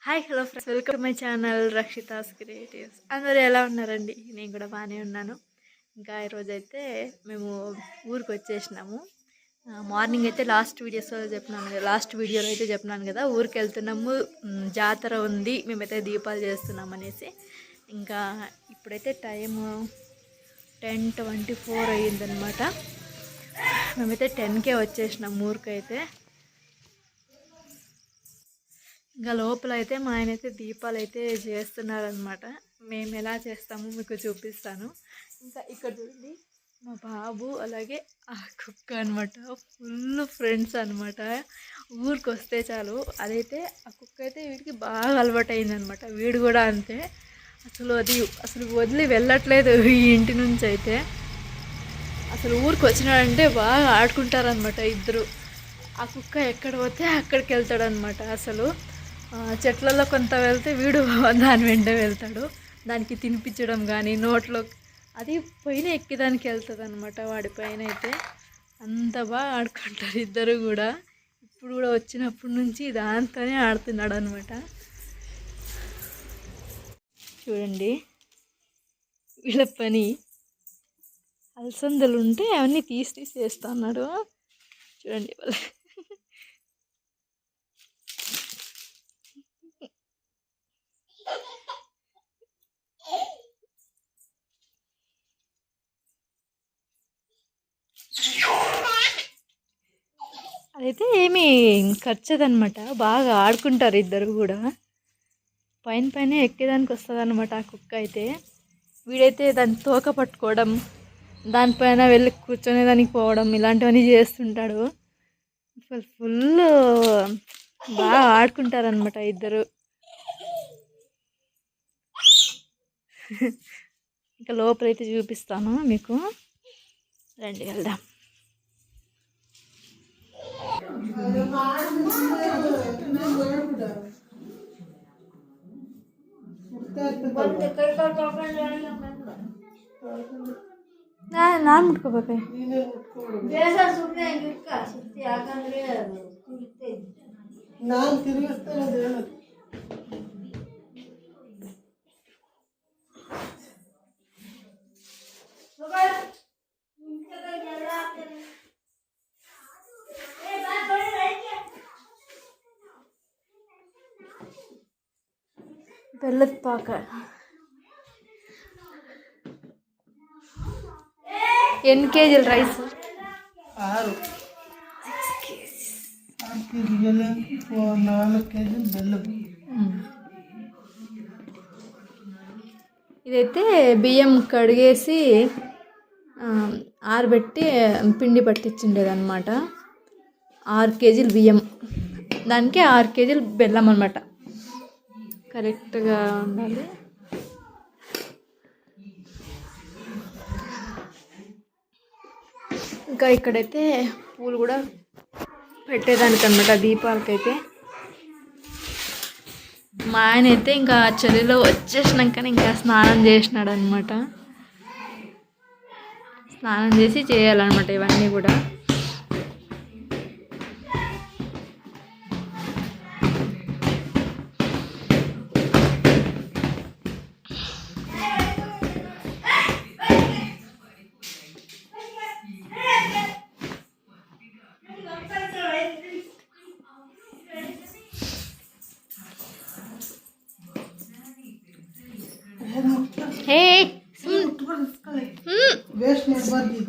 Hi hello friends, welcome my channel Rakshita's creatives. అందరూ ఎలా ఉన్నారండి? నేను కూడా బాగానే ఉన్నాను. ఇంకా ఈరోజు అయితే మేము ఊరికి వచ్చేసినాము. మార్నింగ్ అయితే లాస్ట్ వీడియోలో అయితే చెప్పినాను కదా, ఊరికి వెళ్తున్నాము, జాతర ఉంది, మేమైతే దీపాలు చేస్తున్నాం అనేసి. ఇంకా ఇప్పుడైతే టైము 10:24 అయ్యిందనమాట. మేమైతే 10కే వచ్చేసినాం ఊరికైతే. ఇంకా లోపల అయితే మా ఆయన అయితే దీపాలు అయితే చేస్తున్నారనమాట. మేము ఎలా చేస్తామో మీకు చూపిస్తాను. ఇంకా ఇక్కడ చూడండి, మా బాబు అలాగే ఆ కుక్క అనమాట, ఫుల్ ఫ్రెండ్స్ అనమాట. ఊరికి వస్తే చాలు, అదైతే ఆ కుక్క అయితే వీడికి బాగా అలవాటు అయిందనమాట. వీడు కూడా అంతే, అసలు వదిలి వెళ్ళట్లేదు ఈ ఇంటి నుంచి అయితే. అసలు ఊరికి వచ్చినాడంటే బాగా ఆడుకుంటారనమాట ఇద్దరు. ఆ కుక్క ఎక్కడ పోతే అక్కడికి వెళ్తాడనమాట. అసలు చెట్లలో కొంత వెళ్తే వీడు దాని వెంట వెళ్తాడు. దానికి తినిపించడం కానీ నోట్లో అది పైన ఎక్కేదానికి వెళ్తుంది అనమాట. వాడి పైన అయితే అంత బాగా ఆడుకుంటారు ఇద్దరు కూడా. ఇప్పుడు కూడా వచ్చినప్పటి నుంచి దాంతోనే ఆడుతున్నాడు అనమాట. చూడండి వీళ్ళ పని, అలసందలు ఉంటే అవన్నీ తీసి వేస్తున్నాడు. చూడండి వాళ్ళు అదైతే ఏమీ ఖర్చదనమాట. బాగా ఆడుకుంటారు ఇద్దరు కూడా. పైన ఎక్కేదానికి వస్తుంది అనమాట ఆ కుక్క అయితే. వీడైతే దాని తోక పట్టుకోవడం, దానిపైన వెళ్ళి కూర్చొనేదానికి పోవడం, ఇలాంటివన్నీ చేస్తుంటాడు. అసలు ఫుల్ బాగా ఆడుకుంటారనమాట ఇద్దరు. ఇంకా లోపలైతే చూపిస్తాను మీకు, రండి వెళ్దాం. ನಾನು ಮುಟ್ಕೋಬೇಕು. ನಾನು ತಿರುಗಿಸ್ತೇನೆ. బెల్లದ పాక ఎన్ని కేజీలు రైస్? 6 కేజీలు 4 కేజీలు బెల్లం. ఇదైతే బియ్యం కడిగేసి ఆరబెట్టి పిండి పట్టించిండేదన్నమాట. 6 కేజీలు బియ్యం, దానికి 6 కేజీలు బెల్లం అన్నమాట. కరెక్ట్గా ఉండాలి. ఇంకా ఇక్కడైతే పూలు కూడా పెట్టేదానికి అనమాట, దీపాలకైతే. మా ఆయన అయితే ఇంకా చలిలో వచ్చేసినాకనే ఇంకా స్నానం చేసినాడు అనమాట. స్నానం చేసి చేయాలన్నమాట ఇవన్నీ కూడా.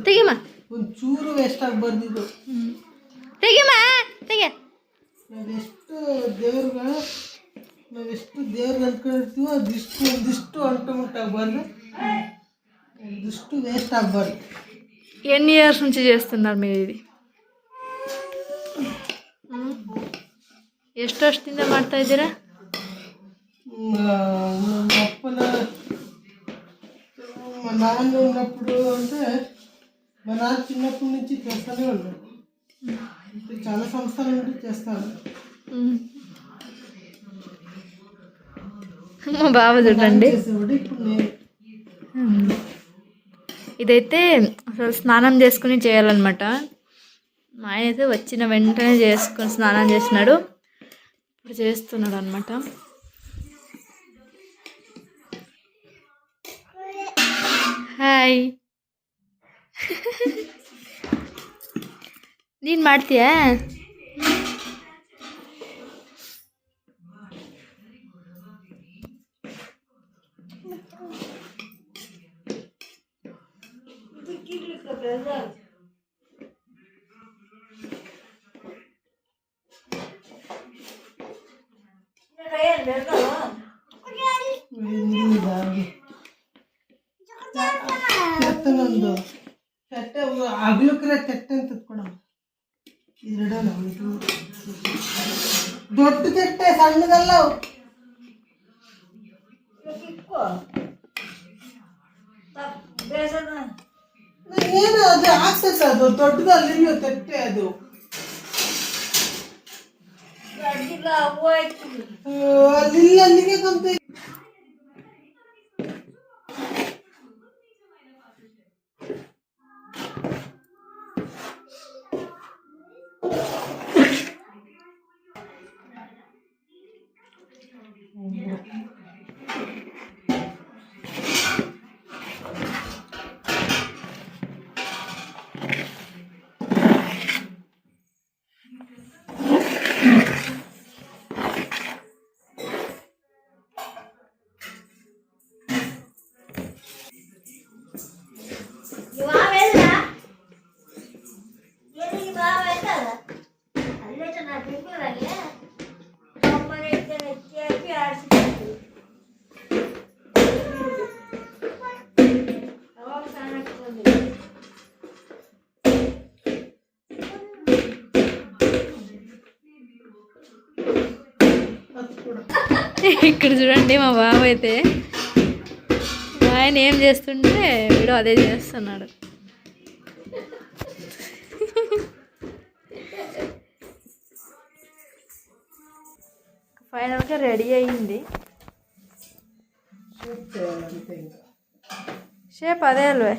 ತೆಗಿಮ್ಮ ಒಂಚೂರು ವೇಸ್ಟ್ ಆಗಬಾರ್ದು. ಇದು ತೆಗಿಮ್ಮ ತೆಗೆ. ನಾವೆಷ್ಟು ದೇವ್ರಿಗೆ ಅಂದ್ಕೊಂಡಿರ್ತೀವೋ ಒಂದಿಷ್ಟು ಅಂಟುಮುಟ್ಟಾಗಬಾರ್ದು, ಒಂದಿಷ್ಟು వేస్ట్ ಆಗಬಾರ್ದು. ఎన్ని ఇయర్స్ నుంచి చేస్తున్నారు మీరు ఇది? ಎಷ್ಟು ವರ್ಷದಿಂದ ಮಾಡ್ತಾ ಇದ್ದೀರಾ? మా నాన్న ఉన్నప్పుడు అంటే మా నాన్న చిన్నప్పటి నుంచి చేస్తూనే ఉన్నాడు. చాలా సంవత్సరాల నుండి చేస్తాను. మా బావ చూడండి, ఇదైతే అసలు స్నానం చేసుకుని చేయాలన్నమాట. మా ఆయన అయితే వచ్చిన వెంటనే చేసుకొని స్నానం చేసినాడు, ఇప్పుడు చేస్తున్నాడు అనమాట. ಹಾಯ್. ನೀನು ಮಾಡ್ತೀಯಾ? ಎತ್ತನೊಂದು ತಟ್ಟೆ ಅಗ್ಲಕ್ರೆ ತಟ್ಟೆ ಅಂತ ಎತ್ಕೊಳ ದೊಡ್ಡ ತಟ್ಟೆ ಸಣ್ಣದಲ್ಲ ಏನು ಅದು ಆಕ್ಸೆಸ್ ಅದು ದೊಡ್ಡದಲ್ಲಿ ತಟ್ಟೆ ಅದು ಅಲ್ಲಿಲ್ಲ ಅಲ್ಲಿಗೆ ಕಂತ ఇక్కడ చూడండి మా బాబు అయితే ఆయన ఏం చేస్తుంటే వీడు అదే చేస్తున్నాడు. ఫైనల్గా రెడీ అయ్యింది. షేప్ అదే అల్వే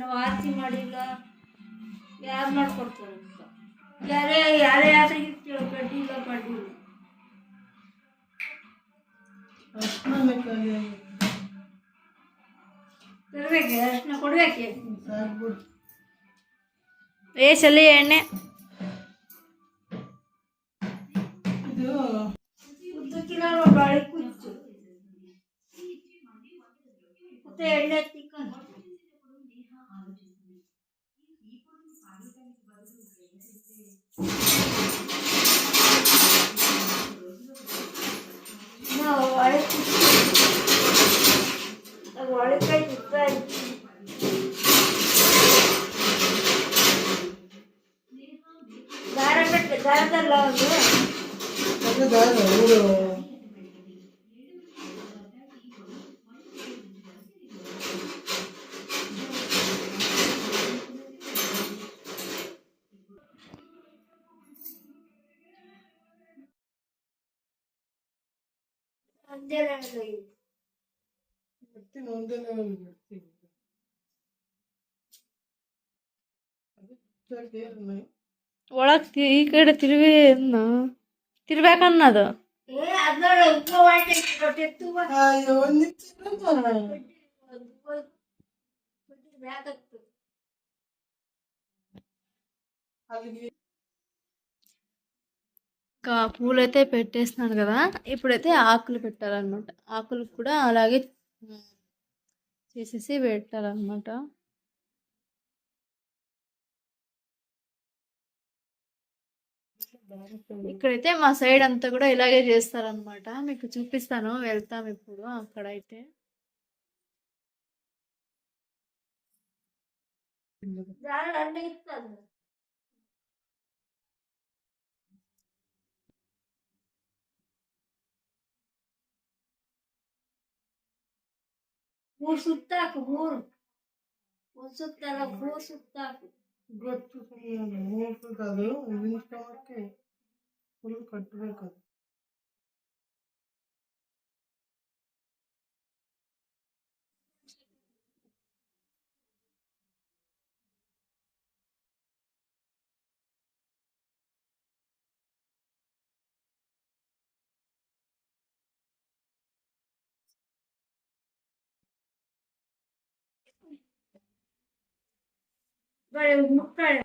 ನಾವು ಆರತಿ ಮಾಡಿಲ್ಲ ಯಾರು ಮಾಡ್ಕೊಡ್ತಾರೆ ಅಂತ ಯಾರೇ ಯಾರೇ ಯಾರಿಗೆ ಕಡ್ಡಿಲ್ಲ ಪಡ್ಡಿಲ್ಲ ತರಬೇಕೆ ಅರ್ಶಿನ ಕೊಡ್ಬೇಕೆ ఏ చల్లి ఎಣ್ಣೆ ಉದ್ದಕ್ಕಿನ ಬಾಳೆ ಕುಚ್ಚು ಮತ್ತೆ ಎಣ್ಣೆ ತಿಕ್ಕೊಂಡು ಒಳಕಾಯಿ ತುತ್ತ ದಾರ ಕಟ್ಟೆ ದಾರದಲ್ಲ ಒಂದು ಒಳಗೆ ಈ ಕಡೆ ತಿರ್ಬೇಕನ್ನೋದು పూలైతే పెట్టేస్తున్నాను కదా, ఇప్పుడైతే ఆకులు పెట్టాలన్నమాట. ఆకులు కూడా అలాగే చేసేసి పెట్టాలన్నమాట. ఇక్కడైతే మా సైడ్ అంతా కూడా ఇలాగే చేస్తారనమాట. మీకు చూపిస్తాను, వెళ్తాం ఇప్పుడు అక్కడైతే. ಮೂರು ಸುತ್ತಾಕು ಮೂರು ಸುತ್ತಲ್ಲ ಮೂರು ಸುತ್ತಾಕು ಮೂರ್ತು ಕಾదు ನಿಲ್ಸ್ಕೊಂಡಕ್ಕೆ ಫುಲ್ ಕಟ್ಟಬೇಕು. ಮುಕ್ತಾಯ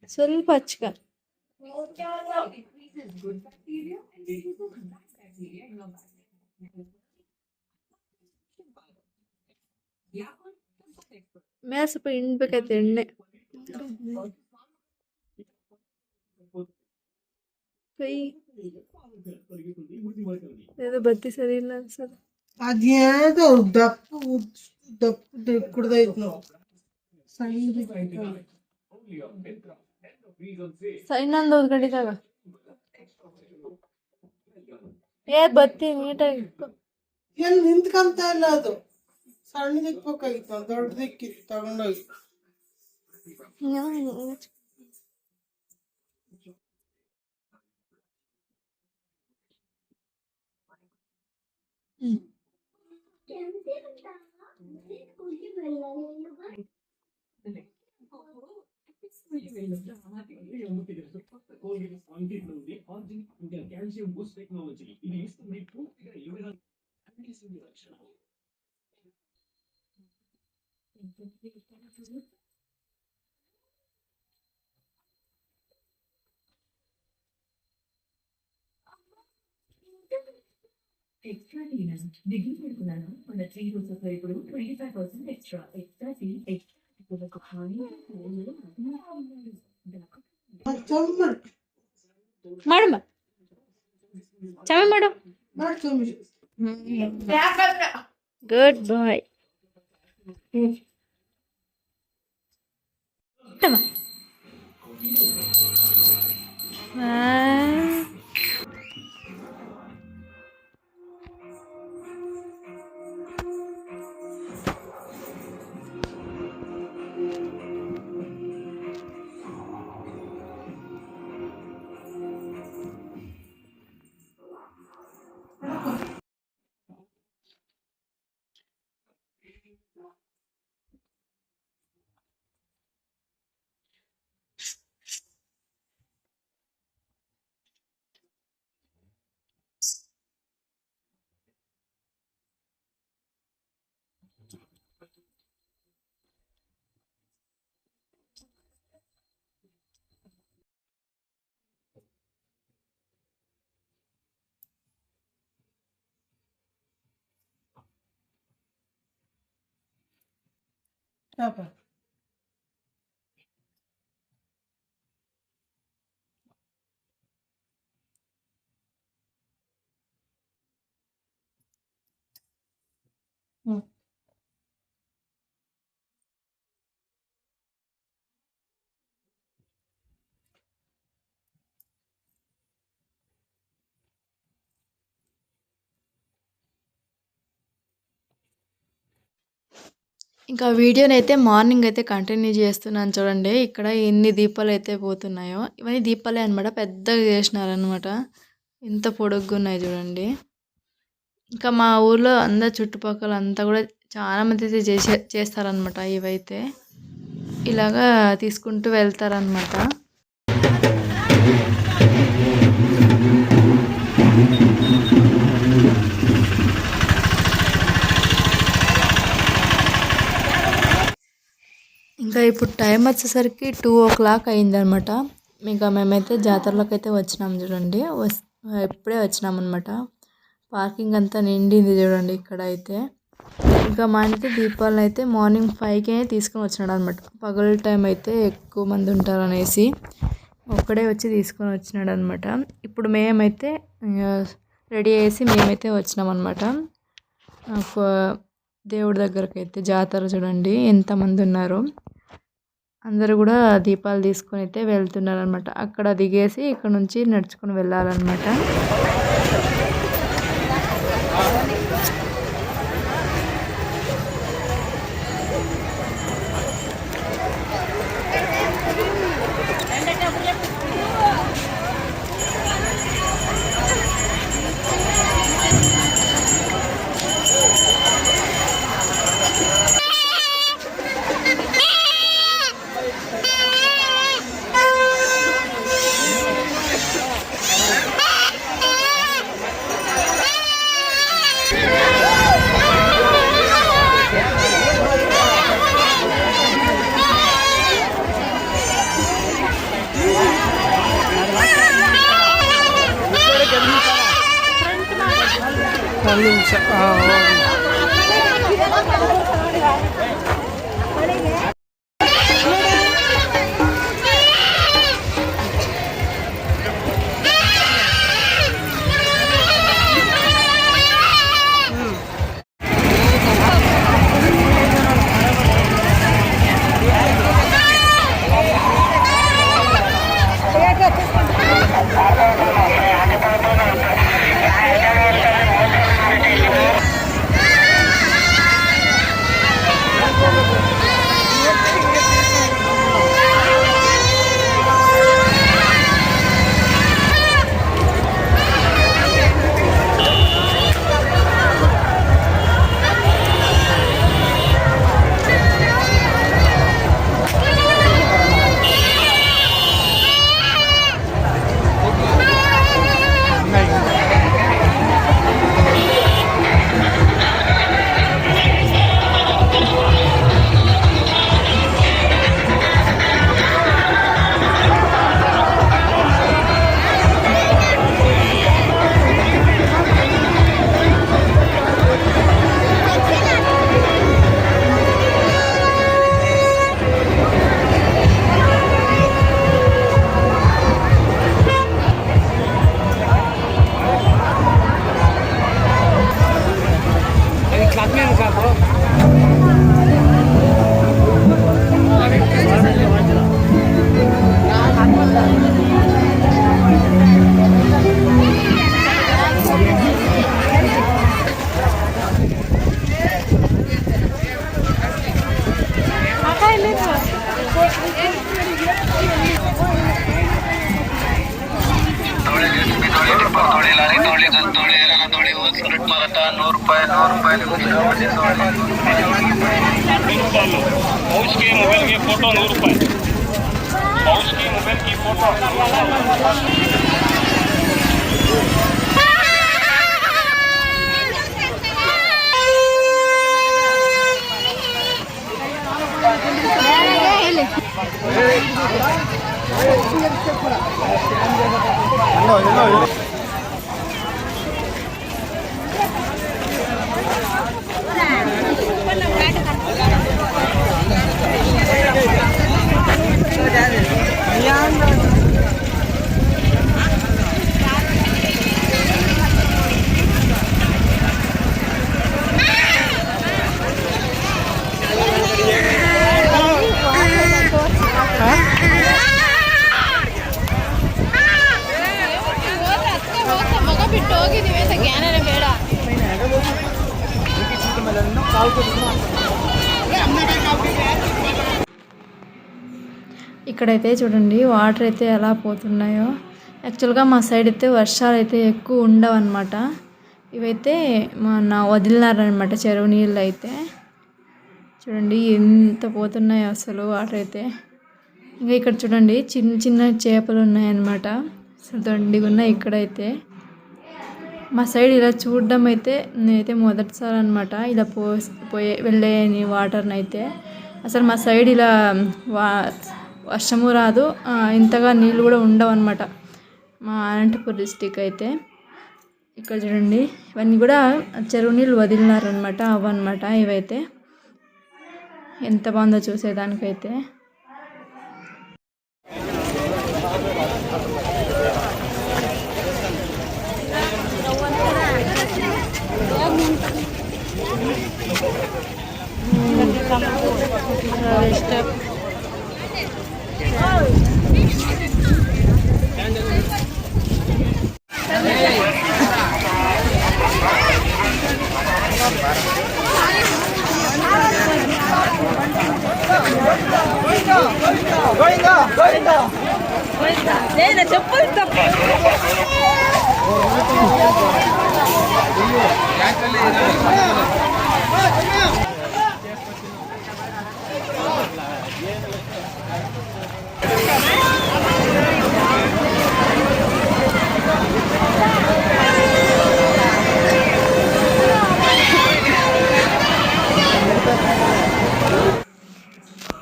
ಸ್ವಲ್ಪ ಹಚ್ಕ. ಮೇಲೆ ಸ್ವಲ್ಪ ಹಿಂಡ್ಬೇಕೈತೆ ಎಣ್ಣೆ. ಕೈ ఏదో బత్తి సరి ಇಲ್ಲ అన్ಸದ. అదేదో దప్పు దప్పు ఎక్కుడదైతుంది ಸೈನಂದು ಒಂದು ಗಡಿದಾಗ ಬತ್ತಿ ನೀಟಾಗಿ ಏನು ನಿಂತ್ಕಂತ ಇಲ್ಲ, ಅದು ಸಣ್ಣದಿಕ್ಬೇಕಾಗಿತ್ತು, ದೊಡ್ಡದಿಕ್ಕಿತ್ತು ತಗೊಂಡೋಗಿ. ఎక్స్ట్రా టీనా డిగ్రీ పెడుతున్నాను మన 3 రోజుల ఇప్పుడు 25% ఎక్స్ట్రా టీ ఎక్స్ట్రా ಮಾಡಮ್ಮ ಚೆನ್ನಾಗಿ ಮಾಡು. ಗುಡ್ ಬಾಯ್. Apa? ఇంకా వీడియోని అయితే మార్నింగ్ అయితే కంటిన్యూ చేస్తున్నాను చూడండి. ఇక్కడ ఎన్ని దీపాలు అయితే పోతున్నాయో, ఇవన్నీ దీపాలే అనమాట. పెద్దగా చేసినారనమాట, ఎంత పొడుగ్గా ఉన్నాయి చూడండి. ఇంకా మా ఊర్లో అందరు చుట్టుపక్కల అంతా కూడా చాలా మంది అయితే చేస్తారనమాట. ఇవైతే ఇలాగా తీసుకుంటూ వెళ్తారనమాట. ఇంకా ఇప్పుడు టైం వచ్చేసరికి 2:00 అయిందనమాట. ఇంకా మేమైతే జాతరలోకి అయితే వచ్చినాం చూడండి. ఇప్పుడే వచ్చినామన్నమాట. పార్కింగ్ అంతా నిండింది చూడండి ఇక్కడ అయితే. ఇంకా మా ఆయనైతే దీపాలను అయితే మార్నింగ్ 5కే తీసుకొని వచ్చినాడు అనమాట. పగల టైం అయితే ఎక్కువ మంది ఉంటారనేసి ఒక్కడే వచ్చి తీసుకొని వచ్చినాడు అనమాట. ఇప్పుడు మేమైతే రెడీ అయ్యేసి మేమైతే వచ్చినాం అనమాట. దేవుడి దగ్గరకు అయితే జాతర చూడండి ఎంతమంది ఉన్నారో. అందరూ కూడా దీపాలు తీసుకొని అయితే వెళ్తున్నారు అనమాట. అక్కడ దిగేసి ఇక్కడ నుంచి నడుచుకొని వెళ్ళాలన్నమాట. पाउच के मोबाइल की फोटो 100 रुपए। पाउच की मोबाइल की फोटो ఇక్కడైతే చూడండి వాటర్ అయితే ఎలా పోతున్నాయో. యాక్చువల్గా మా సైడ్ అయితే వర్షాలు అయితే ఎక్కువ ఉండవు అన్నమాట. ఇవైతే మొన్న వదిలినారనమాట చెరువు నీళ్ళు అయితే. చూడండి ఎంత పోతున్నాయో అసలు వాటర్ అయితే. ఇంకా ఇక్కడ చూడండి చిన్న చిన్న చేపలు ఉన్నాయన్నమాట. అసలు దండిగా ఉన్నాయి ఇక్కడైతే. మా సైడ్ ఇలా చూడడం అయితే నేనైతే మొదటిసారి అనమాట ఇలా వెళ్ళే వాటర్ని అయితే. అసలు మా సైడ్ ఇలా వర్షము రాదు, ఇంతగా నీళ్ళు కూడా ఉండవు అనమాట మా అనంతపూర్ డిస్టిక్ అయితే. ఇక్కడ చూడండి ఇవన్నీ కూడా చెరువు నీళ్ళు వదిలినారనమాట, అవన్నమాట ఇవైతే. ఎంత బాగుందో చూసేదానికైతే.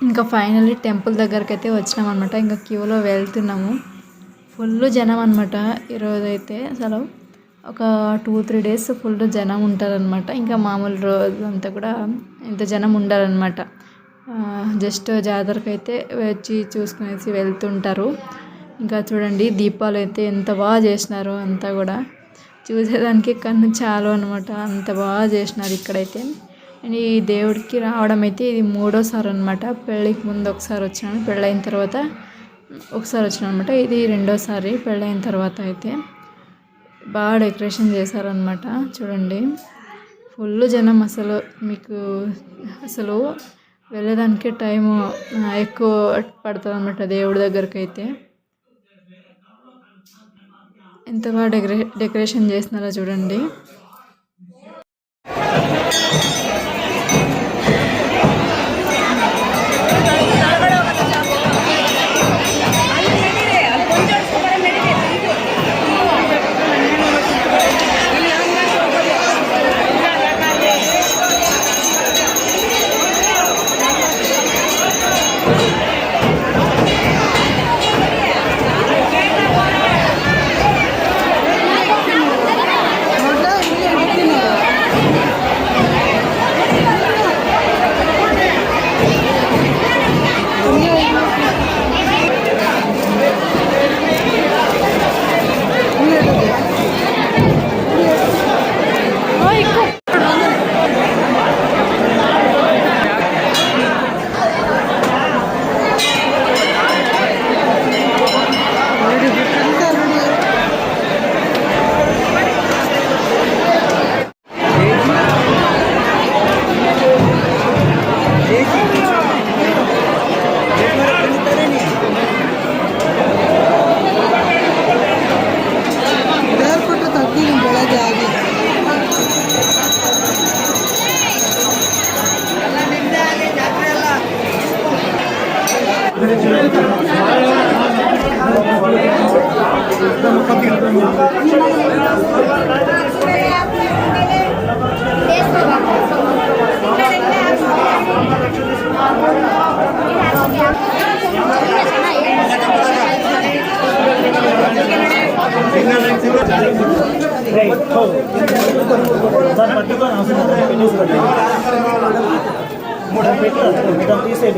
ఇంకా ఫైనల్లీ టెంపుల్ దగ్గరికి అయితే వచ్చినాం అనమాట. ఇంకా క్యూలో వెళ్తున్నాము. ఫుల్ జనం అనమాట ఈరోజు అయితే. అసలు ఒక 2-3 డేస్ ఫుల్ జనం ఉంటారనమాట. ఇంకా మామూలు రోజు అంతా కూడా ఇంత జనం ఉండాలన్నమాట. జస్ట్ జాతరకు అయితే వచ్చి చూసుకునేసి వెళ్తుంటారు. ఇంకా చూడండి దీపాలు అయితే ఎంత బాగా చేసినారు. అంతా కూడా చూసేదానికి కన్ను చాలు అనమాట, అంత బాగా చేసినారు ఇక్కడైతే. అండ్ ఈ దేవుడికి రావడం అయితే ఇది 3వసారి అనమాట. పెళ్ళికి ముందు ఒకసారి వచ్చినాను, పెళ్ళైన తర్వాత ఒకసారి వచ్చినాను అనమాట. ఇది 2వసారి పెళ్ళైన తర్వాత అయితే. బాగా డెకరేషన్ చేశారనమాట. చూడండి ఫుల్ జనం. అసలు మీకు అసలు వెళ్ళడానికి టైము ఎక్కువ పడుతుంది అనమాట దేవుడి దగ్గరికి అయితే. ఎంత బాగా డెకరేషన్ చేస్తున్నారో చూడండి.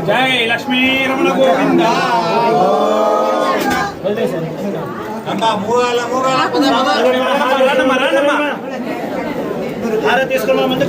జై లక్ష్మీ రమణ గోవింద. తీసుకున్నా ముందు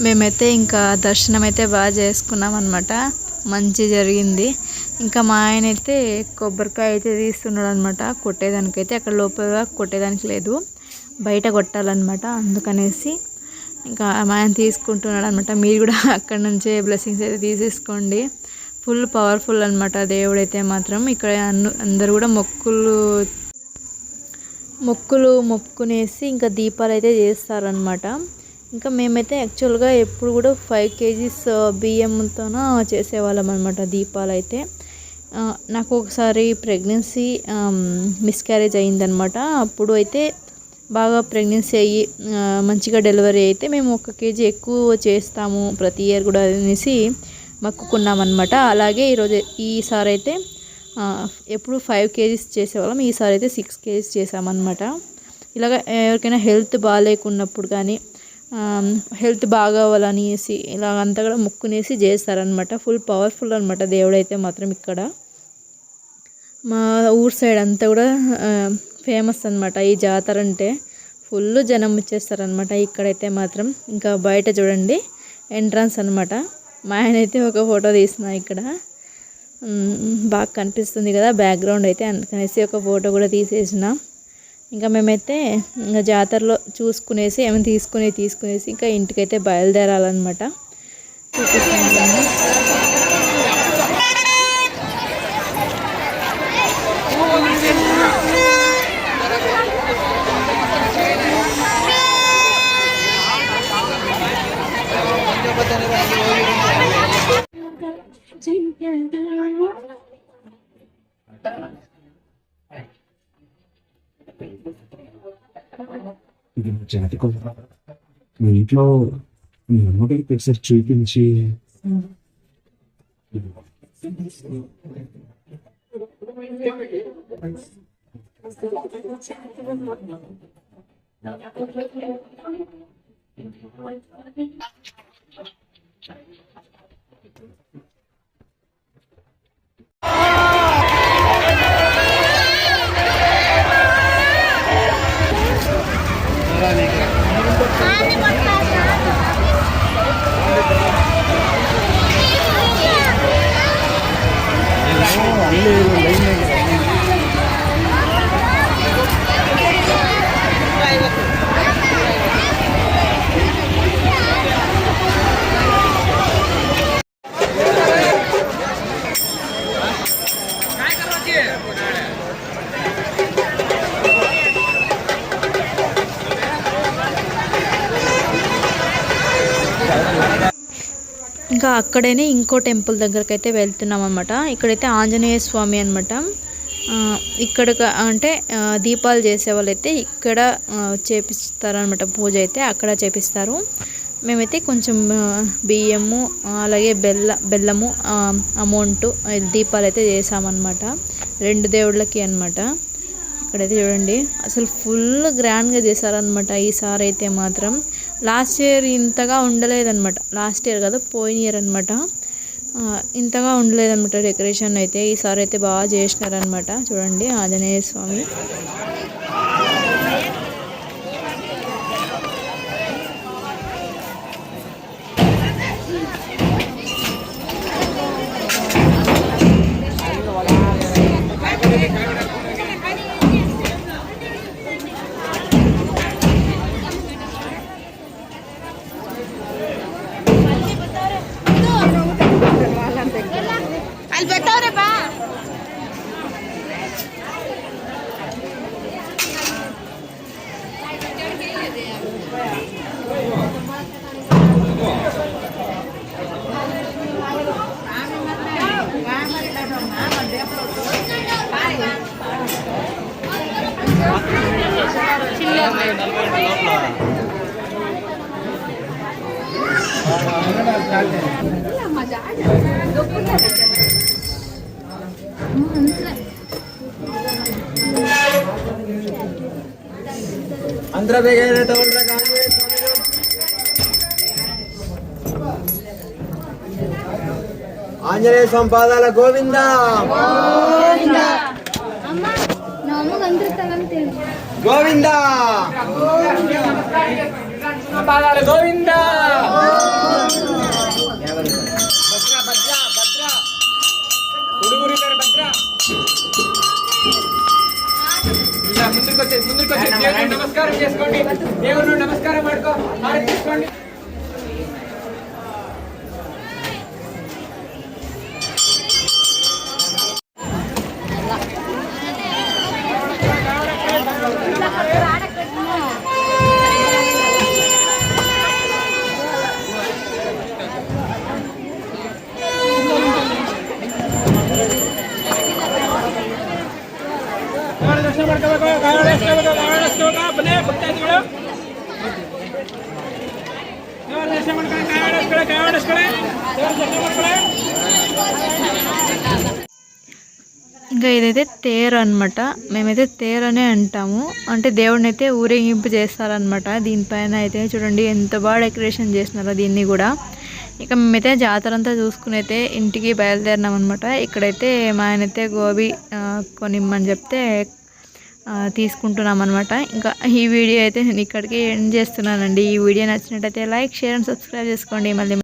మేమైతే ఇంకా దర్శనం అయితే బాగా చేసుకున్నాం అనమాట. మంచి జరిగింది. ఇంకా మా ఆయన అయితే కొబ్బరికాయ అయితే తీస్తున్నాడు అనమాట. కొట్టేదానికైతే అక్కడ లోపల కొట్టేదానికి లేదు, బయట కొట్టాలన్నమాట. అందుకనేసి ఇంకా మా ఆయన తీసుకుంటున్నాడు అనమాట. మీరు కూడా అక్కడ నుంచే బ్లెస్సింగ్స్ అయితే తీసేసుకోండి. ఫుల్ పవర్ఫుల్ అనమాట దేవుడైతే మాత్రం. ఇక్కడ అందరు కూడా మొక్కునేసి ఇంకా దీపాలు అయితే చేస్తారనమాట. ఇంకా మేమైతే యాక్చువల్గా ఎప్పుడు కూడా 5 kgs బియ్యంతోన చేసేవాళ్ళం అనమాట దీపాలు అయితే. నాకు ఒకసారి ప్రెగ్నెన్సీ మిస్క్యారేజ్ అయిందనమాట. అప్పుడు అయితే బాగా ప్రెగ్నెన్సీ అయ్యి మంచిగా డెలివరీ అయితే మేము 1 kg ఎక్కువ చేస్తాము ప్రతి ఇయర్ కూడా అనేసి మొక్కుకున్నామన్నమాట. అలాగే ఈసారి అయితే ఎప్పుడు 5 kgs చేసేవాళ్ళం, ఈసారి అయితే 6 kgs చేసామన్నమాట. ఇలాగ ఎవరికైనా హెల్త్ బాగాలేకున్నప్పుడు కానీ హెల్త్ బాగవ్వాలనేసి ఇలాగంతా కూడా మొక్కునేసి చేస్తారనమాట. ఫుల్ పవర్ఫుల్ అనమాట దేవుడైతే మాత్రం. ఇక్కడ మా ఊరు సైడ్ అంతా కూడా ఫేమస్ అనమాట ఈ జాతర అంటే. ఫుల్ జనం వచ్చేస్తారనమాట ఇక్కడైతే మాత్రం. ఇంకా బయట చూడండి ఎంట్రన్స్ అనమాట. మా ఆయన అయితే ఒక ఫోటో తీసిన ఇక్కడ బాగా కనిపిస్తుంది కదా బ్యాక్గ్రౌండ్ అయితే, అందుకనేసి ఒక ఫోటో కూడా తీసేసిన. ఇంకా మేమైతే ఇంకా జాతరలో చూసుకునేసి ఏమైనా తీసుకునేసి ఇంకా ఇంటికైతే బయలుదేరాలన్నమాట. చూపిస్తాను. ఇది జాతకం మీ ఇంట్లో మీ అమ్మగారికి ఒకసారి చూపించి ఇంకా అక్కడనే ఇంకో టెంపుల్ దగ్గరికి అయితే వెళ్తున్నాం అనమాట. ఇక్కడైతే ఆంజనేయ స్వామి అనమాట. ఇక్కడ అంటే దీపాలు చేసే వాళ్ళైతే ఇక్కడ చేపిస్తారనమాట. పూజ అయితే అక్కడ చేపిస్తారు. మేమైతే కొంచెం బియ్యము అలాగే బెల్లము అమౌంట్ దీపాలు అయితే చేసామన్నమాట 2 దేవుళ్ళకి అనమాట. ఇక్కడైతే చూడండి అసలు ఫుల్ గ్రాండ్గా చేశారనమాట ఈసారి అయితే మాత్రం. లాస్ట్ ఇయర్ ఇంతగా ఉండలేదన్నమాట. లాస్ట్ ఇయర్ కదా పోయిన ఇయర్ అనమాట. ఇంతగా ఉండలేదన్నమాట డెకరేషన్ అయితే. ఈసారి అయితే బాగా చేసినారనమాట. చూడండి ఆంజనేయ స్వామి. अंदर बेगे तोल रखा है ఆంజనేయ స్వామి పాదాల గోవింద గోవింద పాదాల గోవింద ముందుకు వచ్చి దేవుడిని నమస్కారం చేసుకోండి. దేవుడు నమస్కారం ఆడుకో తీసుకోండి. ఇంకా ఇదైతే తేరు అనమాట. మేమైతే తేరు అనే అంటాము. అంటే దేవుడిని అయితే ఊరేగింపు చేస్తారనమాట. దీనిపైన అయితే చూడండి ఎంత బాగా డెకరేషన్ చేసినారో దీన్ని కూడా. ఇక మేమైతే జాతర అంతా చూసుకుని అయితే ఇంటికి బయలుదేరినాం అనమాట. ఇక్కడైతే మా ఆయన అయితే గోబీ కొనిమ్మని చెప్తే తీసుకుంటున్నాం అనమాట. ఇంకా ఈ వీడియో అయితే నేను ఇక్కడికి ఎండ్ చేస్తున్నానండి. ఈ వీడియో నచ్చినట్టయితే లైక్, షేర్ అండ్ సబ్స్క్రైబ్ చేసుకోండి. మళ్ళీ